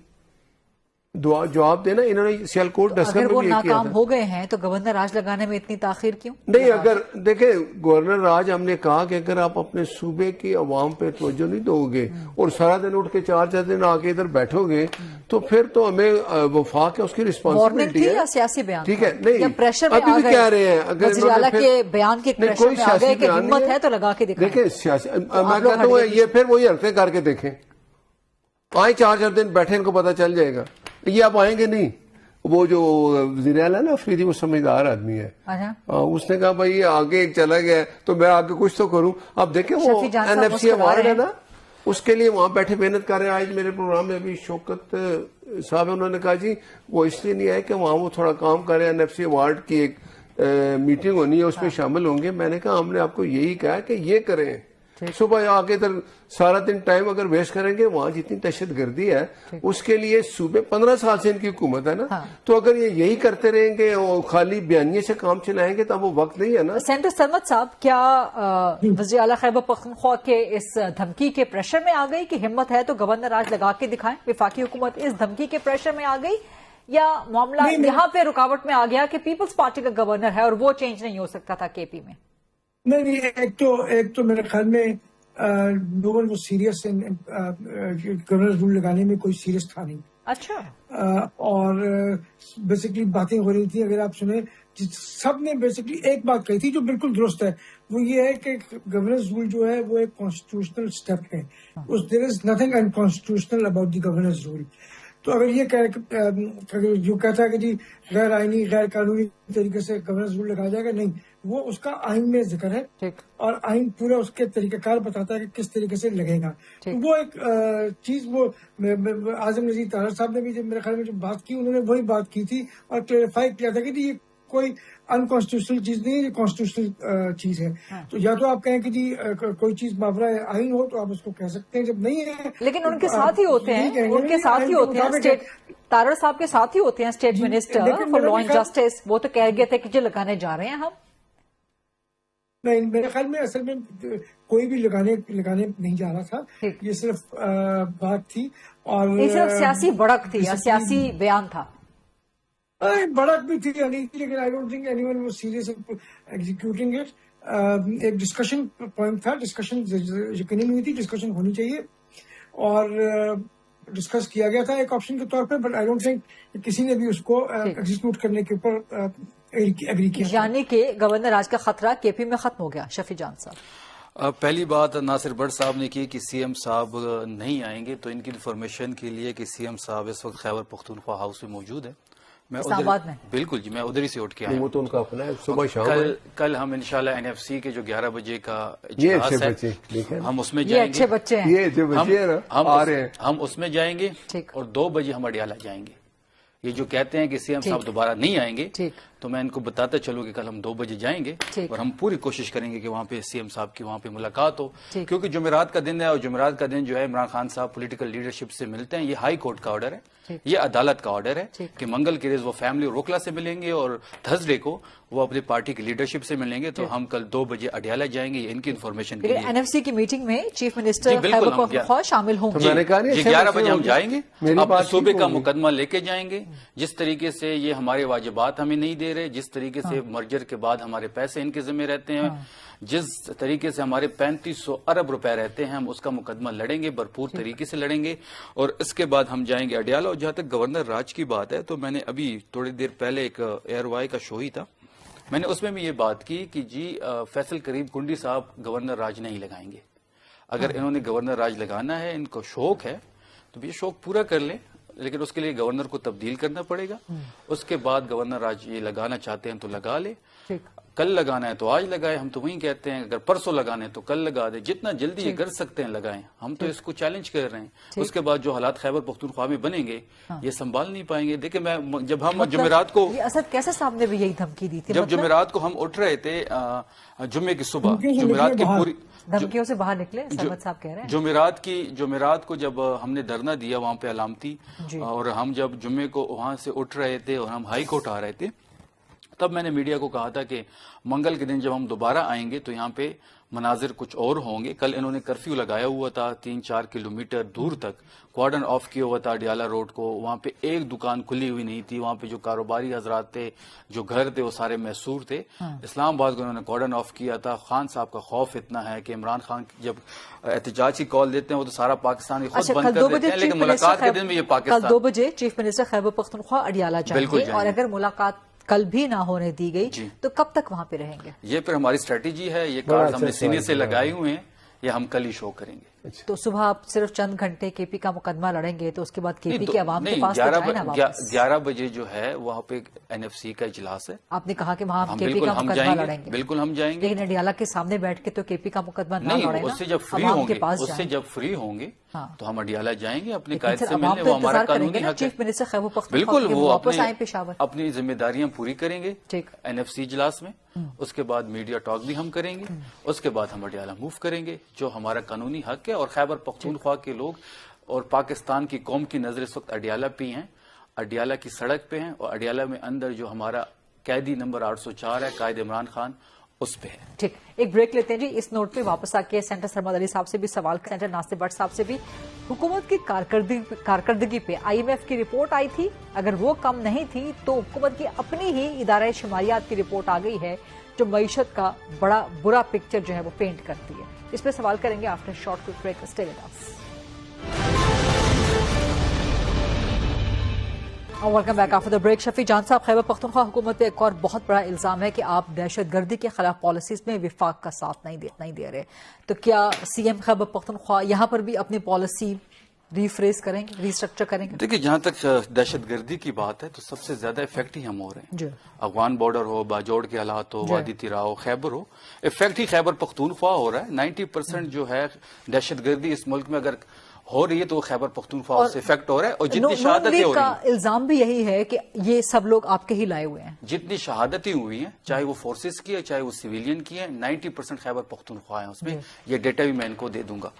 जवाब देना। इन्होंने सियालकोट डस्कर अगर में वो भी ये किया नाकाम था। हो गए हैं तो गवर्नर राज लगाने में इतनी ताखीर क्यों? नहीं, अगर देखे गवर्नर राज, हमने कहा कि अगर आप अपने सूबे की आवाम पे तवज्जो नहीं दोगे और सारा दिन उठ के 4 दिन आके इधर बैठोगे तो फिर तो हमें वफाक है उसकी वार्निंग रिस्पॉन्सिबिलिटी थी है। या सियासी बयान? ठीक है, नहीं या प्रेशर में अभी आ भी गए? कह रहे हैं अगर वज़ीर आला इन्होंने के बयान के नहीं, प्रेशर कोई में आ गए सियासी कि बयान हिम्मत नहीं है तो लगा के दिखाएं। देखिए सियासी, मैं आप लोग कहता हूँ हटिए। ये फिर वही हरकतें करके देखें, आए 4 दिन बैठे, इनको पता चल जाएगा। ये आप आएंगे नहीं। वो जो वज़ीर आला ना अफरीदी, वो समझदार आदमी है। अच्छा। उसने कहा भाई ये आगे चला गया तो मैं आगे कुछ तो करूं। अब देखें वो शफी जान साहब NFC मुस्कुरा अवार्ड रहे है ना, उसके लिए वहां बैठे मेहनत कर रहे हैं। आज मेरे प्रोग्राम में अभी शौकत साहब, उन्होंने कहा जी वो इसलिए नहीं आए कि वहां वो थोड़ा काम कर रहे हैं, NFC अवार्ड की एक मीटिंग होनी है, उसमें शामिल होंगे। मैंने कहा हमने आपको यही कहा कि ये करें, सुबह आके इधर सारा दिन टाइम अगर वेस्ट करेंगे, वहां जितनी दहशतगर्दी है उसके लिए सूबे 15 साल से इनकी हुकूमत है ना। तो अगर ये यही करते रहेंगे और खाली बयानिए से काम चलाएंगे तो वो वक्त नहीं है ना। सेनेटर सरमद साहब, क्या वज़ीर आला खैबर पख्तूनख्वा के इस धमकी के प्रेशर में आ गई कि हिम्मत है तो गवर्नर राज लगा के दिखाएं? वफाकी हुकूमत इस धमकी के प्रेशर में आ गई या मामला यहाँ पे रुकावट में आ गया कि पीपल्स पार्टी का गवर्नर है और वो चेंज नहीं हो सकता था KP में? नहीं, एक तो मेरे ख्याल में no one was serious, governor rule लगाने में कोई सीरियस था नहीं। अच्छा। और बेसिकली बातें हो रही थी, अगर आप सुने, सब ने बेसिकली एक बात कही थी जो बिल्कुल दुरुस्त है, वो ये है कि गवर्नर्स रूल जो है वो एक कॉन्स्टिट्यूशनल स्टेप है। There is nothing unconstitutional about the governor's rule. तो अगर ये जो कहता है कि जी गैर आईनी गैर कानूनी तरीके से गवर्नर्स रूल लगाया जाएगा, नहीं, वो उसका आइन में जिक्र है और आइन पूरा उसके तरीकाकार बताता है कि किस तरीके से लगेगा। तो वो एक चीज, वो आजम नजीर तारड़ साहब ने भी जब मेरे ख्याल में जब बात की, उन्होंने वही बात की थी और क्लेरिफाई किया था कि ये कोई अनकॉन्स्टिट्यूशनल चीज नहीं है, ये कॉन्स्टिट्यूशनल चीज है। तो या तो आप कहें कि जी कोई चीज मामला आइन हो तो आप उसको कह सकते हैं, जब नहीं है लेकिन उनके साथ ही होते हैं, उनके साथ ही होते हैं स्टेट, तारड़ साहब के साथ ही होते हैं state minister for law and justice. वो तो कह गए थे कि जो लगाने जा रहे हैं हम। नहीं, मेरे ख्याल में असल में कोई भी लगाने नहीं जा रहा था, ये सिर्फ बात थी और ये सिर्फ सियासी बढ़क थी या सियासी बयान था? बढ़त भी थी या नहीं थी, लेकिन I don't think anyone was serious executing it. एक डिस्कशन पॉइंट था, डिस्कशन यकीनी नहीं थी, डिस्कशन होनी चाहिए और डिस्कस किया गया था एक ऑप्शन के तौर पे, बट आई डोंट थिंक किसी ने भी उसको एग्जीक्यूट करने के ऊपर एग्री किया। यानी कि गवर्नर राज का खतरा KP में खत्म हो गया। शफी जान साहब, पहली बात नासिर भट्ट साहब ने की कि CM साहब नहीं आएंगे, तो इनकी इन्फॉर्मेशन के लिए कि CM साहब इस वक्त खैबर पख्तूनख्वा हाउस में मौजूद है। मैं इस्लामाबाद में? बिल्कुल जी, मैं उधर ही से उठ के आया। वो तो उनका अपना है, सुबह शाम कल हम इंशाल्लाह NFC के जो 11 बजे का ये इजलास अच्छे है, बच्चे हम उसमें ये जाएंगे। अच्छे बच्चे हैं। ये जो बच्चे हैं ना आ रहे हैं, हम उसमें जाएंगे और 2 बजे हम अडियाला जाएंगे। ये जो कहते हैं कि CM साहब दोबारा नहीं आएंगे, तो मैं इनको बताता चलूं कि कल हम 2 बजे जाएंगे और हम पूरी कोशिश करेंगे कि वहां पे CM साहब की वहां पे मुलाकात हो, क्योंकि जुमेरात का दिन है और जुमेरात का दिन जो है इमरान खान साहब पॉलिटिकल लीडरशिप से मिलते हैं। ये हाई कोर्ट का ऑर्डर है, ये अदालत का ऑर्डर है कि मंगल के रोज वो फैमिली रोकला से मिलेंगे और थर्सडे को वो अपनी पार्टी की लीडरशिप से मिलेंगे। तो हम कल 2 बजे अडियाला जाएंगे, इनकी इन्फॉर्मेशन के लिए। NFC की मीटिंग में चीफ मिनिस्टर खैबर पख्तूनख्वा शामिल होंगे। मैंने कहा 11 बजे हम जाएंगे, अपने सूबे का मुकदमा लेके जाएंगे। जिस तरीके से ये हमारे वाजिबात हमें नहीं दे रहे, जिस तरीके से मर्जर के बाद हमारे पैसे इनके जिम्मे रहते हैं, जिस तरीके से हमारे 3500 अरब रुपए रहते हैं, हम उसका मुकदमा लड़ेंगे, भरपूर तरीके से लड़ेंगे। और इसके बाद हम जाएंगे अडियाला। और जहां तक गवर्नर राज की बात है, तो मैंने अभी थोड़ी देर पहले एक एयरवाई का शो ही था, मैंने उसमें भी ये बात की कि जी फैसल करीम कुंडी साहब गवर्नर राज नहीं लगाएंगे। अगर इन्होंने गवर्नर राज लगाना है, इनको शौक है, तो ये शौक पूरा कर लें, लेकिन उसके लिए गवर्नर को तब्दील करना पड़ेगा। उसके बाद गवर्नर राज ये लगाना चाहते हैं तो लगा ले, कल लगाना है तो आज लगाए। हम तो वही कहते हैं अगर परसों लगाने हैं तो कल लगा दे, जितना जल्दी ये कर सकते हैं लगाएं। हम तो इसको चैलेंज कर रहे हैं। उसके बाद जो हालात खैबर पख्तूनख्वा में बनेंगे, ये संभाल नहीं पाएंगे। देखिए, मैं जब हम जुमेरात को, असद कैसे साहब ने भी यही धमकी दी थी, जब जुमेरात को हम उठ रहे थे, जुम्मे की सुबह, जुमेरात की पूरी धमकियों से बाहर निकले, सरमद साहब कह रहे हैं। जुमेरात को जब हमने धरना दिया वहां पे अलामती, और हम जब जुम्मे को वहां से उठ रहे थे और हम हाई कोर्ट आ रहे थे, तब मैंने मीडिया को कहा था कि मंगल के दिन जब हम दोबारा आएंगे तो यहाँ पे मनाजिर कुछ और होंगे। कल इन्होंने कर्फ्यू लगाया हुआ था 3-4 किलोमीटर दूर तक, कॉर्डन ऑफ किया हुआ था अडियाला रोड को। वहां पे एक दुकान खुली हुई नहीं थी, वहां पे जो कारोबारी हजरात थे, जो घर थे, वो सारे मैसूर थे। इस्लामाबाद को उन्होंने कॉर्डन ऑफ किया था। खान साहब का खौफ इतना है कि इमरान खान जब एहतजाज की कॉल देते हैं वो तो सारा पाकिस्तान ही खुद बंद कर देते हैं, लेकिन मुलाकात के दिन में ये पाकिस्तान। कल 2 बजे चीफ मिनिस्टर खैबर पख्तूनख्वा अडियाला जाएंगे, और अगर मुलाकात कल भी ना होने दी गई तो कब तक वहां पे रहेंगे? ये फिर हमारी स्ट्रेटेजी है, ये कार्ड हमने सीने से लगाए हुए हैं, ये हम कल ही शो करेंगे। तो सुबह आप सिर्फ चंद घंटे केपी का मुकदमा लड़ेंगे तो उसके बाद केपी के अवाम के पास 11 बजे जो है वहाँ पे एनएफसी का इजलास है। आपने कहा कि वहाँ केपी का मुकदमा लड़ेंगे। बिल्कुल हम जाएंगे, लेकिन अडियाला के सामने बैठ के तो केपी का मुकदमा ना लड़े ना। उससे जब फ्री होंगे तो हम अडियाला जाएंगे अपने कायद से मिलने। वो हमारा कानूनी हक है। चीफ मिनिस्टर खैबर पख्तूनख्वा बिल्कुल वो वापस आए पेशावर, अपनी जिम्मेदारियां पूरी करेंगे एनएफसी इजलास में। उसके बाद मीडिया टॉक भी हम करेंगे, उसके बाद हम अडियाला मूव करेंगे, जो हमारा कानूनी हक है। और खैबर पख्तूनख्वा के लोग और पाकिस्तान की कौम की नजर इस वक्त अडियाला पे हैं, अडियाला की सड़क पे हैं, और अडियाला में अंदर जो हमारा कैदी नंबर 804 है कायद इमरान खान, उस पे है। ठीक, एक ब्रेक लेते हैं जी। इस नोट पे वापस आके सेंटर सरमद अली साहब से भी सवाल, सेंटर नासिर भट्ट साहब से भी। हुकूमत की कारकर्दगी पे IMF की रिपोर्ट आई थी, अगर वो कम नहीं थी तो हुकूमत की अपनी ही इदारा शुमारियात की रिपोर्ट आ गई है जो मईशत का बड़ा बुरा पिक्चर जो है वो पेंट करती है। इस पे सवाल करेंगे after short quick break. Stay with us. Welcome back after the break. Shafi Jan साहब, खैबर पख्तूनख्वा हुकूमत पे एक और बहुत बड़ा इल्जाम है कि आप दहशतगर्दी के खिलाफ पॉलिसीज में विफाक का साथ नहीं दे रहे। तो क्या CM खैबर पख्तूनख्वा यहाँ पर भी अपनी पॉलिसी रीफ्रेज करेंगे, रीस्ट्रक्चर करेंगे? देखिए, जहां तक दहशतगर्दी की बात है तो सबसे ज्यादा इफेक्ट ही हम हो रहे हैं। अफगान बॉर्डर हो, बाजोड़ के हालात हो, वादी तिरा हो, खैबर हो, इफेक्ट ही खैबर पख्तूनख्वा हो रहा है। 90% जो है दहशतगर्दी इस मुल्क में अगर हो रही है तो खैबर पख्तूनख्वा से इफेक्ट हो रहा है। और जितनी शहादतें हो रही हैं, इल्जाम भी यही है कि ये सब लोग आपके ही लाए हुए हैं। जितनी शहादतें हुई हैं, चाहे वो फोर्सेस की है चाहे वो सिविलियन की है, 90% खैबर पख्तूनख्वा है उसमें। ये डेटा भी मैं इनको दे दूंगा।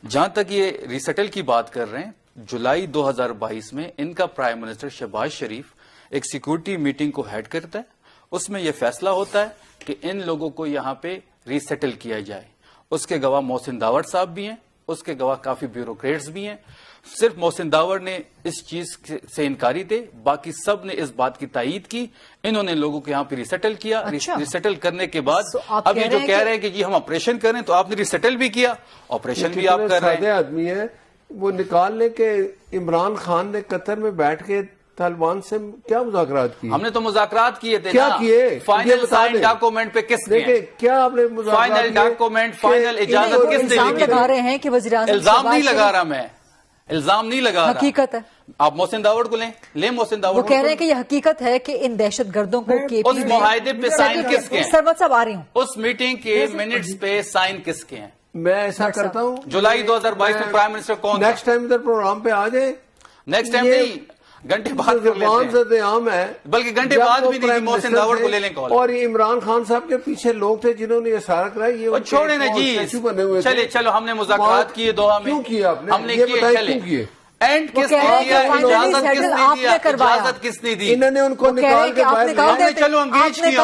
जहां तक ये रिसेटल की बात कर रहे हैं, जुलाई 2022 में इनका प्राइम मिनिस्टर शहबाज शरीफ एक सिक्योरिटी मीटिंग को हेड करता है। उसमें यह फैसला होता है कि इन लोगों को यहां पे रिसेटल किया जाए। उसके गवाह मोहसिन दावड़ साहब भी हैं, उसके गवाह काफी ब्यूरोक्रेट्स भी हैं। सिर्फ मोहसिन दावड़ ने इस चीज से इनकारी थे, बाकी सब ने इस बात की तायीद की। इन्होंने लोगों को यहाँ पे रिसेटल किया। रिसेटल करने के बाद अब ये जो कह रहे हैं कि जी हम ऑपरेशन करें, तो आपने रिसेटल भी किया, ऑपरेशन भी आप कर रहे हैं। आदमी है वो निकालने के। इमरान खान ने कतर में बैठ के तालिबान से क्या मुज़ाकरात किए? हमने तो मुज़ाकरात किए थे। क्या किए? फाइनल साइन डॉक्यूमेंट पे किस देखिए क्या आपने फाइनल डॉक्यूमेंट, फाइनल इजाजत किसने इल्जाम लगा रहे हैं कि वज़ीर-ए-आज़म इल्जाम नहीं लगा रहा, मैं इल्जाम नहीं लगा रहा, हकीकत है। आप मोहसिन दावड़ को लें मोहसिन दावड़। वो कह रहे हैं कि ये हकीकत है कि इन दहशतगर्दों को उस मुआहदे पे साइन किसके हैं? सरमद साहब आ रही हूँ। उस मीटिंग के मिनट्स पे साइन किसके हैं? मैं ऐसा करता हूँ, जुलाई 2022 में प्राइम मिनिस्टर कौन? नेक्स्ट टाइम इधर प्रोग्राम पे आ जाए। नेक्स्ट टाइम नहीं, घंटे बाद कर लेते हैं। आम है, बल्कि घंटे बाद भी नहीं, मोहसिन दावड़ को ले लें कॉल। और ये इमरान खान साहब के पीछे लोग थे जिन्होंने ये सारा कराया। ये छोड़े ना जी, बने हुए। चलो हमने मुज़ाकरात किए दोहा में। क्यों किया आपने? हमने किए। एंड किसने दिया? इजाजत किसने दिया? इजाजत किसने दी? इन्होंने उनको निकाल के बाहर हमने चलो एंगेज किया,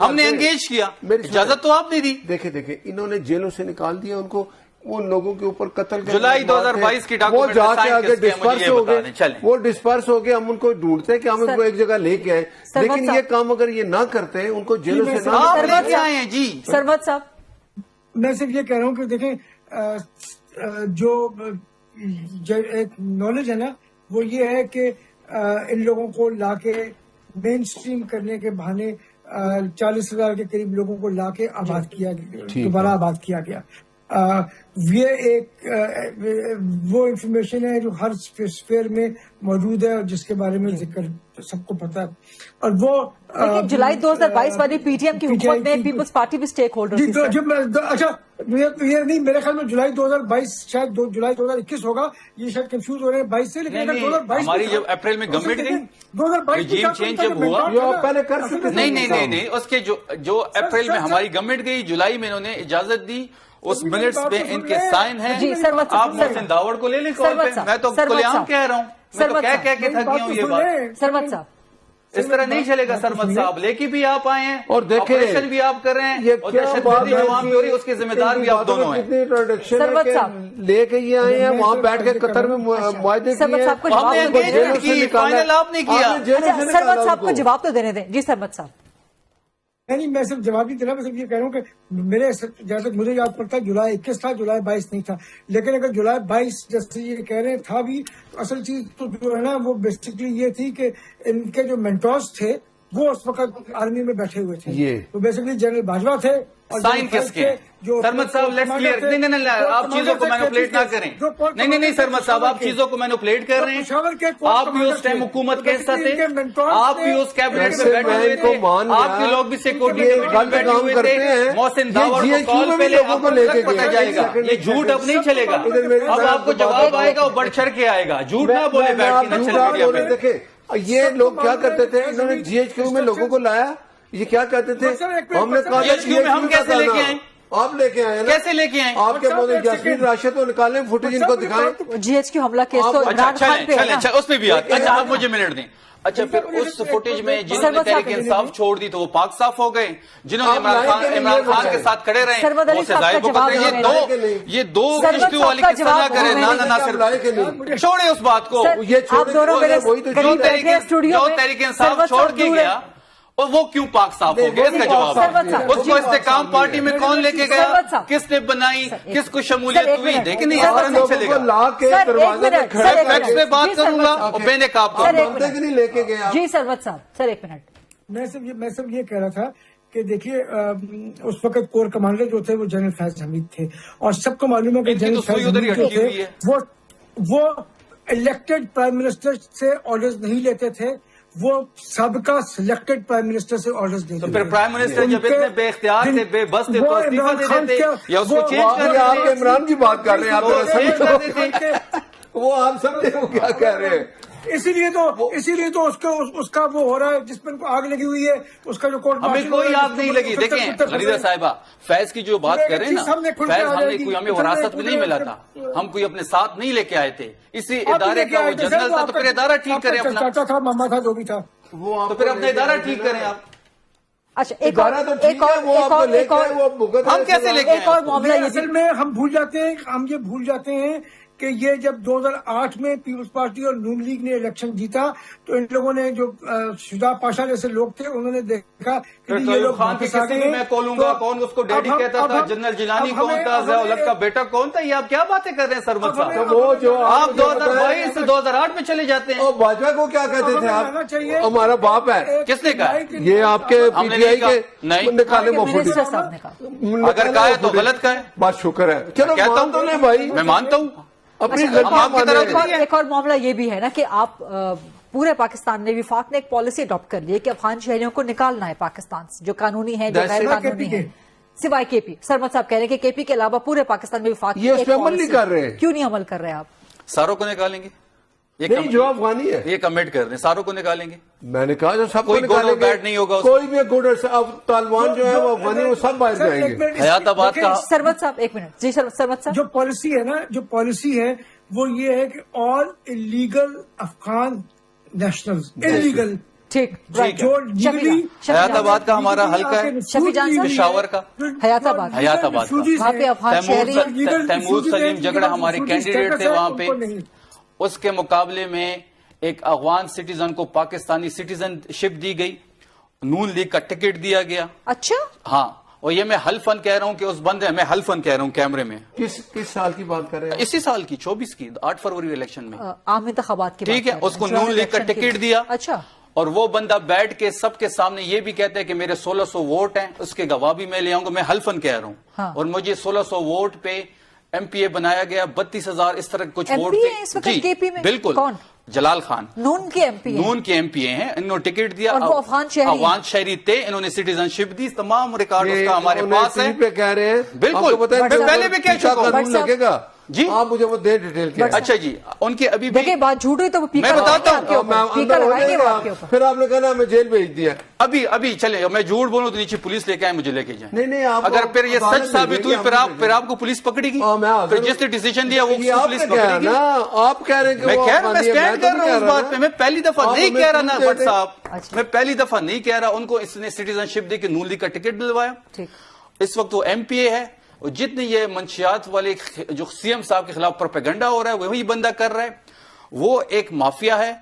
हमने एंगेज किया, इजाजत तो आपने दी। देखे इन्होंने जेलों से निकाल दिया उनको, उन लोगों के ऊपर कत्ल के जुलाई 2022 की वो जाके आगे डिस्पर्स हो गए, वो डिस्पर्स हो गए। हम उनको ढूंढते कि हम उनको एक जगह लेके आए, लेकिन ये काम अगर ये ना करते उनको जेलों से ना आए जी। सरमद साहब, मैं सिर्फ ये कह रहा हूँ कि देखें जो एक नॉलेज है ना, वो ये है कि इन लोगों को लाके मेन स्ट्रीम करने के बहाने 40,000 के करीब लोगों को लाके आबाद किया गया, दोबारा आबाद किया गया। ये एक वो इंफॉर्मेशन है जो हर स्फीयर में मौजूद है और जिसके बारे में जिक्र सबको पता है। और वो जुलाई 2022 वाली PTM की हुकूमत में पीपल्स पार्टी भी स्टेक होल्डर थी। अच्छा, ये नहीं, मेरे ख्याल में जुलाई 2022 शायद जुलाई 2021 होगा, ये शायद कंफ्यूज हो रहे हैं 22 से। लेकिन 2022 हमारी जब अप्रैल में गवर्नमेंट गई, 2022 चेंज जब हुआ, पहले कर सकते। नहीं, उसके जो अप्रैल में हमारी गवर्नमेंट गई, जुलाई में इन्होंने इजाजत दी, उस मिनट्स पे इनके साइन है। आप मोहसिन दावड़ को ले लें कॉल पे, मैं तो खुलेआम कह रहा हूँ, मैं तो कह के थक गया हूँ ये बात। सरमद साहब, اس طرح نہیں چلے گا سرمد صاحب، لیکن بھی آپ آئے ہیں اور دیکھیں آپریشن بھی آپ کر رہے ہیں یہ اور کیا دہشت بات گردی جو وہاں پہ ہو رہی ہے اس کی ذمہ دار بھی آپ دونوں ہیں. کتنی انٹروڈکشن سرمد ہے صاحب. کہ لے کے یہ آئے ہیں وہاں بیٹھ کے قطر میں معاہدے سرمد کیے صاحب کو ہم نے جواب تو engagement دینے کی، فائنل آپ نے کیا. اچھا سرمد صاحب کو جواب تو دینے دیں. جی سرمد صاحب. نہیں میں صرف جواب نہیں دینا، میں صرف یہ کہہ رہا ہوں کہ میرے جہاں تک مجھے یاد پڑتا ہے جولائی 21 تھا، جولائی 22 نہیں تھا. لیکن اگر جولائی 22 جیسے یہ کہہ رہے تھا بھی، اصل چیز تو جو ہے نا وہ بیسکلی یہ تھی کہ ان کے جو مینٹورز تھے وہ اس وقت آرمی میں بیٹھے ہوئے تھے. تو بیسکلی جنرل باجوہ تھے اور سائن کس کے سرمد صاحب لیٹس کلیئر. نہیں آپ چیزوں کو مینوپلیٹ نہ کریں. نہیں سرمد صاحب آپ چیزوں کو مینوپلیٹ کر رہے ہیں. آپ بھی اس ٹائم حکومت کے حصہ تھے، آپ بھی اس کیبنٹ میں بیٹھے ہوئے تھے، آپ کے لوگ بھی سیکورٹی کمیٹی میں بیٹھے ہوئے تھے. محسن داور کو کال پہ لے آپ کو پتہ جائے گا. یہ جھوٹ اب نہیں چلے گا. اب آپ کو جواب آئے گا وہ بڑھ چڑھ کے آئے گا. جھوٹ نہ بولے بیٹھ کے نہ چلے گا. دیکھیں یہ لوگ کیا کرتے تھے، انہوں نے جی ایچ کیو میں لوگوں کو لایا، یہ کیا کہتے تھے، ہم نے کہا GHQ میں ہم کیسے لے کے آئے؟ آپ لے کے آئے نا، کیسے لے کے آئے؟ آپ کے یاسمین راشد کو نکالیں، فوٹیج ان کو دکھائیں. جی ایچ کیو حملہ کیس تو عمران خان پہ ہے نا. اچھا اس پہ بھی آتے. اچھا آپ مجھے منٹ دیں. اچھا پھر اس فوٹیج میں جنہوں نے تحریک انصاف چھوڑ دی تو وہ پاک صاف ہو گئے، جنہوں نے عمران خان کے ساتھ کھڑے رہے وہ سزائے بھگت رہے. یہ دو ایشو والی قصہ نہ کریں. نہ صرف چھوڑے اس بات کو. آپ دونوں میرے قریب بیٹھے ہیں اسٹوڈیو جو میں. تحریک انصاف چھوڑ کے گیا اور وہ کیوں پاک صاف ہو گیا، اس کا جواب. اس کو استحکام پارٹی میں کون لے کے گیا، کس نے بنائی، کس کو شمولیت ہوئی. دیکھیں نہیں اس طرح نہیں چلے گا. لا کے دروازے میں کھڑے فیکٹس پہ بات کروں گا اور بے نقاب کروں گا. لے کے گیا. جی سرمد صاحب سر ایک منٹ. میں صرف یہ کہہ رہا تھا کہ دیکھیے اس وقت کور کمانڈر جو تھے وہ جنرل فیض حمید تھے، اور سب کو معلوم ہے کہ جنرل فیض حمید جو تھے وہ الیکٹڈ پرائم منسٹر سے آرڈرز نہیں لیتے تھے، وہ سابقہ سلیکٹڈ پرائم منسٹر سے آرڈرز دیتے تھے. پھر پرائم منسٹر جب اتنے بے اختیار تھے، بے بس تھے تو استعفیٰ دے دیتے یا اس کو چینج کر آپ دیتے. عمران کی بات کر رہے ہیں، وہ آپ سمجھے وہ کیا کہہ رہے ہیں. اسی لیے تو اس کا وہ ہو رہا ہے جس پر ہمیں آگ لگی ہوئی ہے، اس کا جو کورٹ ہمیں کوئی آگ نہیں لگی. دیکھیں غریدہ صاحبہ فیض کی جو بات کر رہے ہیں نا، فیض ہمیں وراثت میں نہیں ملا تھا، ہم کوئی اپنے ساتھ نہیں لے کے آئے تھے. اسی ادارے کا وہ جنرل تھا تو پھر ادارہ ٹھیک کریں اپنا. چاچا تھا، ماما تھا، جو بھی تھا، تو پھر اپنا ادارہ ٹھیک کریں آپ. اچھا ایک اور ہم کیسے لے کے ایک اور معاملہ یہ اصل میں ہم یہ بھول جاتے ہیں کہ یہ جب 2008 میں پیپلز پارٹی اور نون لیگ نے الیکشن جیتا تو ان لوگوں نے جو شجاع پاشا جیسے لوگ تھے انہوں نے دیکھا کہ یہ لوگ خان کے کسی بھی میں کولوں گا، کون اس کو ڈیڈی کہتا تھا، جنرل جیلانی کون تھا، ضیاء الحق کا بیٹا کون تھا. یہ آپ کیا باتیں کر رہے ہیں سرمد صاحب؟ وہ جو آپ 2022 سے 2008 میں چلے جاتے ہیں. اور باجوہ کو کیا کہتے تھے آپ؟ ہمارا باپ ہے. کس نے کہا؟ یہ آپ کے پی ٹی آئی کے نہیں نکالے منسٹر صاحب نے کہا. اگر کہا ہے تو غلط کہا ہے. بات شکر ہے. چلو کہتا مان تو لیں بھائی، میں مانتا ہوں. اپنی ایک اور معاملہ یہ بھی ہے نا کہ آپ پورے پاکستان نے وفاق نے ایک پالیسی اڈاپٹ کر لی ہے کہ افغان شہریوں کو نکالنا ہے پاکستان سے، جو قانونی ہے جو غیر قانونی ہے، سوائے کے پی. سرمد صاحب کہہ رہے ہیں کہ کے پی کے علاوہ پورے پاکستان میں وفاق یہ اس پہ عمل نہیں کر رہے. کیوں نہیں عمل کر رہے آپ؟ ساروں کو نکالیں گے. جو افغانی ہے یہ کمٹ کر رہے ہیں، ساروں کو نکالیں گے. میں نے کہا جو سب کو کوئی گڈ اور نکالیں بیڈ گے، نہیں ہوگا. کوئی بھی گڈ. اب طالبان جو ہے وہ افغانی وہ سب باہر جائیں گے. حیات آباد کا سرمد صاحب ایک منٹ. جی سرمد صاحب. جو پالیسی ہے وہ یہ ہے کہ آل انلیگل افغان نیشنلز انلیگل ٹھیک جو حیات آباد کا ہمارا حلقہ ہے، شفیع جان صاحب پشاور کا حیات آباد کا وہاں پہ افغان شہری تیمور سلیم جگڑا ہمارے کینڈیڈیٹ تھے وہاں پہ. اس کے مقابلے میں ایک افغان سٹیزن کو پاکستانی سٹیزن شپ دی گئی، نون لیگ کا ٹکٹ دیا گیا. اچھا ہاں، اور یہ میں حلفن کہہ رہا ہوں کہ اس بندے میں حلفن کہہ رہا ہوں کیمرے میں. کس سال کی بات کر رہے ہیں؟ اسی سال کی 24 کی 8 فروری الیکشن میں. عام انتخابات کی ٹھیک ہے، اس کو نون لیگ کا ٹکٹ دیا. اچھا. اور وہ بندہ بیٹھ کے سب کے سامنے یہ بھی کہتا ہے کہ میرے 1600 ووٹ ہیں، اس کے گواہ بھی میں لے آؤں گا. میں حلفن کہہ رہا ہوں. اور مجھے 1600 ووٹ پہ ایم پی اے بنایا گیا. 32,000 اس طرح کچھ ووٹ تھے. بالکل. کون؟ جلال خان نون کے ایم پی اے ہیں. انہوں نے ٹکٹ دیا. اور وہ افغان شہری تھے. انہوں نے سٹیزن شپ دی. تمام ریکارڈ اس کا ہمارے پاس ہے. پہ کہہ رہے ہیں بالکل. پہلے بھی کہہ چکا ہوں. لگے گا جی آپ مجھے وہ دے ڈیٹیل کیا. اچھا جی ان کی ابھی بھی دیکھیں بات جھوٹ ہوئی تو وہ میں پیکر بتاتا ہوں. لگائیں گے وہ آپ کے اوپر. پھر آپ نے کہا میں جیل بھیج دیا. ابھی چلے میں جھوٹ بولوں تو نیچے پولیس لے کے آئے مجھے لے کے جائیں. نہیں آپ اگر پھر یہ سچ ثابت ہوئی پھر آپ کو پولیس پکڑے گی. پھر جس نے ڈیسیجن دیا وہ پولیس پکڑے گی. آپ کہہ رہے ہیں میں کہہ رہا ہوں میں اسٹینڈ کر رہا ہوں اس بات پہ. میں پہلی دفعہ نہیں کہہ رہا نا بٹ صاحب, میں پہلی دفعہ نہیں کہہ رہا. ان کو اس نے سٹیزن شپ دے کے نون لیگ کا ٹکٹ دلوایا. اس وقت وہ ایم پی اے ہے. اور جتنے یہ منشیات والے جو سی ایم صاحب کے خلاف پروپیگنڈا ہو رہا ہے وہی بندہ کر رہا ہے. وہ ایک مافیا ہے.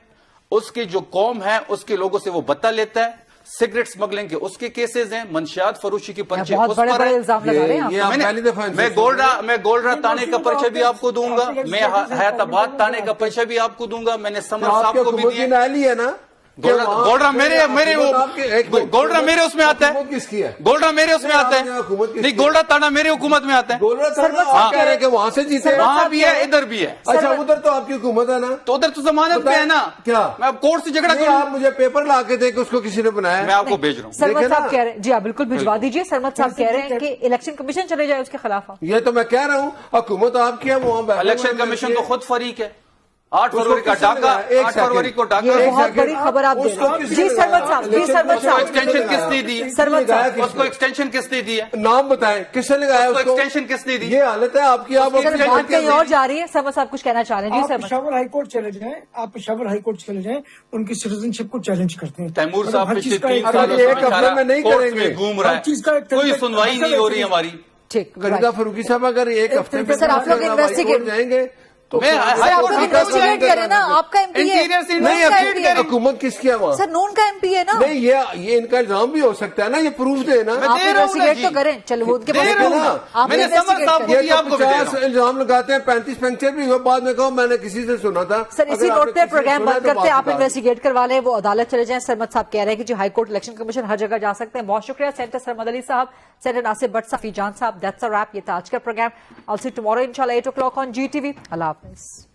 اس کی جو قوم ہے اس کے لوگوں سے وہ بتا لیتا ہے. سگریٹ سمگلنگ کے اس کے کیسز ہیں. منشیات فروشی کے پرچے بہت اس بڑے پر بڑے ہیں. الزام لگا رہے ہیں آپ. میں گولڈا تانے کا پرچہ بھی آپ کو دوں گا. میں حیات آباد تانے کا پرچہ بھی آپ کو دوں گا. میں نے سمر صاحب کو بھی دیا. ہے نا گولڈا میرے گولڈا میرے اس میں آتا ہے. کس کی ہے گولڈا میرے اس میں آتا ہے. نہیں گولڈا تانا میرے حکومت میں آتا ہے. آپ کہہ رہے ہیں کہ وہاں سے جیتے. وہاں بھی ہے ادھر بھی ہے. اچھا ادھر تو آپ کی حکومت ہے نا. تو ادھر تو ضمانت پہ ہے نا. کیا میں اب کورٹ سے جھگڑا نہیں, کروں. آپ مجھے پیپر لا کے دیں کہ اس کو کسی نے بنایا. میں آپ کو بھیج رہا ہوں. سرمد صاحب کہہ رہے ہیں جی آپ بالکل بھجوا دیجیے. سرمد صاحب کہہ رہے ہیں کہ الیکشن کمیشن چلے جائے اس کے خلاف. یہ تو میں کہہ رہا ہوں حکومت آپ کی ہے. وہاں الیکشن کمیشن تو خود فریق ہے. 8 فروری کا ڈاکہ 8 فروری کو ڈاکہ. یہ بہت بڑی خبر آپ دے رہے ہیں. جی سرمد صاحب, جی سرمد صاحب, ایکسٹینشن کس نے دی؟ سرمد صاحب اس کو ایکسٹینشن کس نے دی ہے؟ نام بتائیں کس نے لگایا اس کو اس کو. ایکسٹینشن کس نے دی؟ یہ حالت ہے آپ کی. آپ سر بات کہیں اور جا رہی ہے. سرمد صاحب کچھ کہنا چاہ رہے ہیں. جی آپ سرمد پشاور ہائی کورٹ چلے جائیں. آپ پشاور ہائی کورٹ چلے جائیں. ان کی سٹیزن شپ کو چیلنج کرتے ہیں. تیمور صاحب ہر چیز پچھلے کا 3 سالوں سے ایک ہفتے میں نہیں کریں گے. گھوم رہا ہر چیز کا ہے. ایک کوئی طریقہ- سنوائی نہیں ہو رہی ہماری. ٹھیک غریدہ فروخی صاحب اگر ایک ہفتے میں سر آپ لوگ انویسٹیگیٹ جائیں گے تو میں سر آپ لوگ انویسٹیگیٹ کریں نا. آپ کا ایم پی ہے. انٹیریئر سے نہیں انویسٹیگیٹ کریں. حکومت کس کی ہے وہاں. سر نون کا ایم پی ہے نا. نہیں یہ ان کا الزام بھی ہو سکتا ہے نا. یہ پروف دے نا. آپ دے رہا ہوں نا انویسٹیگیٹ جی. تو کریں. چلو وہ ان کے دے پاس رہا ہوں نا. آپ میں نے سمر صاحب کو انویسٹیگیٹ دیا, کریں. آپ کو بھی دے رہا 50 ہوں. الزام لگاتے ہیں. 35 پنکچر بھی ہوئے. بعد میں کہو میں نے کسی سے سنا تھا. سر اسی نوٹ پہ پروگرام بند کرتے ہیں. آپ انویسٹیگیٹ کروا لیں. وہ عدالت چلے جائیں. سرمد صاحب کہہ رہے ہیں کہ جو ہائی کورٹ الیکشن کمیشن ہر جگہ جا سکتے ہیں. بہت شکریہ سینٹر سرمد علی صاحب, سینٹر ناصر بٹ, صفی جان صاحب. That's a wrap. یہ تھا آج کا programme. I'll see you tomorrow inshallah 8 o'clock on GTV. اللہ حافظ.